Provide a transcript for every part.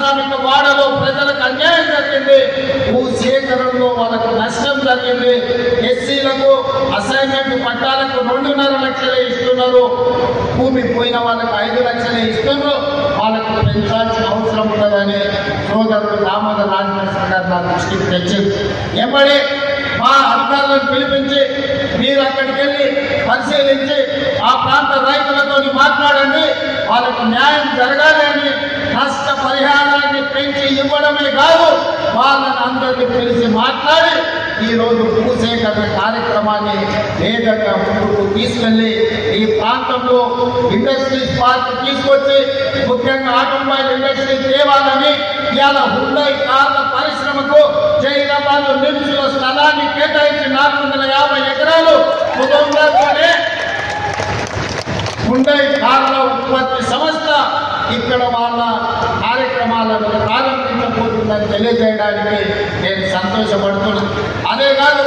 పారిశ్రామిక వాడలో ప్రజలకు అన్యాయం జరిగింది, భూ సేకరణలో వాళ్ళకు నష్టం జరిగింది. ఎస్సీలకు అసైన్మెంట్ పట్టాలకు 2.5 లక్షలే ఇస్తున్నారు, భూమి పోయిన వాళ్ళకు 5 లక్షలే ఇస్తున్నారు. వాళ్ళకు పెంచాల్సిన అవసరం ఉన్నదని సోదరుడు దామోదర్ రాజనరసింహ గారు నా దృష్టికి తెచ్చింది. ఎంబడి మా అధికారులను పిలిపించి మీరు అక్కడికి వెళ్ళి పరిశీలించి ఆ ప్రాంత రైతులతో మాట్లాడండి, వాళ్ళకు న్యాయం జరగాలి అని నష్ట పరిహారాన్ని పెంచి ఇవ్వడమే కాదు, వాళ్ళని అందరినీ పిలిచి మాట్లాడి ఈరోజు భూసేకరణ కార్యక్రమాన్ని వేగంగా ముందుకు తీసుకెళ్లి ఈ ప్రాంతంలో ఇండస్ట్రీస్ పార్క్ తీసుకొచ్చి ముఖ్యంగా ఆటోమొబైల్ ఇండస్ట్రీ తేవాలని ఇవాళ హుండై కార్ల పరిశ్రమకు జైరాబాద్ నిమ్స్లో స్థలాన్ని కేటాయించి 450 ఎకరాలు హుండై కార్ల ఉత్పత్తి సంస్థ ఇక్కడ వాళ్ళ కార్యక్రమాలను ప్రారంభించబోతుందని తెలియజేయడానికి నేను సంతోషపడుతున్నాను. అదే కాదు,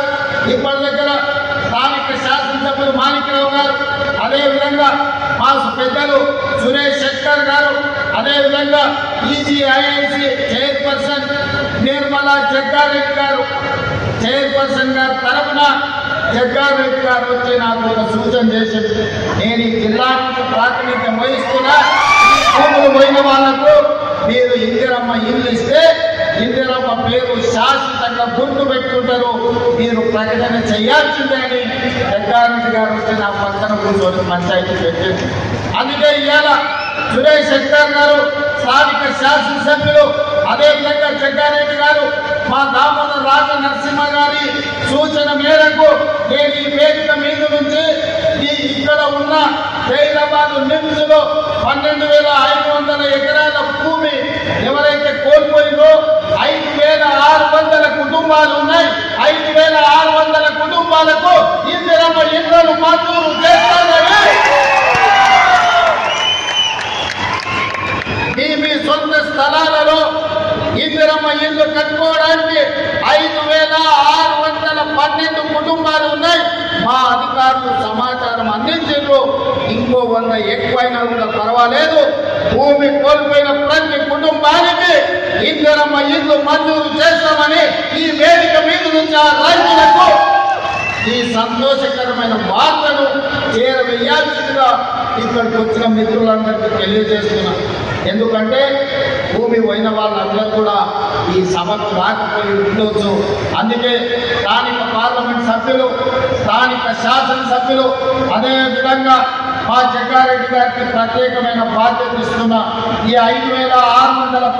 ఇప్పటి దగ్గర స్థానిక శాసనసభ్యులు మాణిక్యరావు గారు, అదేవిధంగా మా పెద్దలు సురేష్ శెట్టర్ గారు, అదేవిధంగా ఈజీఐఐసి చైర్పర్సన్ నిర్మలా జగ్గారెడ్డి గారు, చైర్పర్సన్ గారి తరఫున జగ్గారెడ్డి గారు వచ్చి నాకు ఒక సూచన చేసింది. నేను ఈ జిల్లాకి ప్రాతినిధ్యం వహిస్తున్నా, భూములు పోయిన వాళ్లకు మీరు ఇందిరమ్మ ఇల్లు ఇస్తే ఇందిరమ్మ పేరు శాశ్వతంగా గుర్తు పెట్టుకుంటారు, మీరు ప్రకటన చేయాల్సిందే అని జగ్గారెడ్డి గారు వచ్చి నా పక్కన కూర్చొని పంచాయతీ పెట్టింది. అందుకే ఇవాళ సురేష్ శెట్టర్ గారు స్థానిక శాసనసభ్యులు, అదేవిధంగా జగ్గారెడ్డి గారు, మా దామోదర్ రాజనరసింహ గారి సూచన మేరకు నేను ఈ వేదిక మీద నుంచి ఇక్కడ ఉన్న జైరాబాద్ నిమ్స్ లో 12,500 ఎకరాల భూమి ఎవరైతే కోల్పోయిందో 5,600 కుటుంబాలు ఉన్నాయి. 5,600 కుటుంబాలకు ఇందిరమ్మ ఇళ్లను మంజూరు చేస్తానని మీ సొంత స్థలాలలో ఇందిరమ్మ ఇల్లు కట్టుకోవడానికి 5,612 కుటుంబాలు ఉన్నాయి. మా అధికారులు సమాచారం అందించారు, ఇంకో 100 ఎక్కువైనా కూడా పర్వాలేదు, భూమి కోల్పోయిన ప్రతి కుటుంబానికి ఇందిరమ్మ ఇల్లు మంజూరు చేస్తామని ఈ వేదిక మీద నుంచి ఆ రైతులకు ఈ సంతోషకరమైన వార్తను చేరవేయాల్సిందిగా ఇక్కడికి వచ్చిన మిత్రులందరికీ తెలియజేస్తున్నాం. ఎందుకంటే భూమి పోయిన వాళ్ళందరూ కూడా ఈ సభకు రాకపోయి ఉండొచ్చు. అందుకే స్థానిక పార్లమెంట్ సభ్యులు, స్థానిక శాసనసభ్యులు, అదేవిధంగా మా జగ్గారెడ్డి గారికి ప్రత్యేకమైన బాధ్యత ఇస్తున్న ఈ 5,600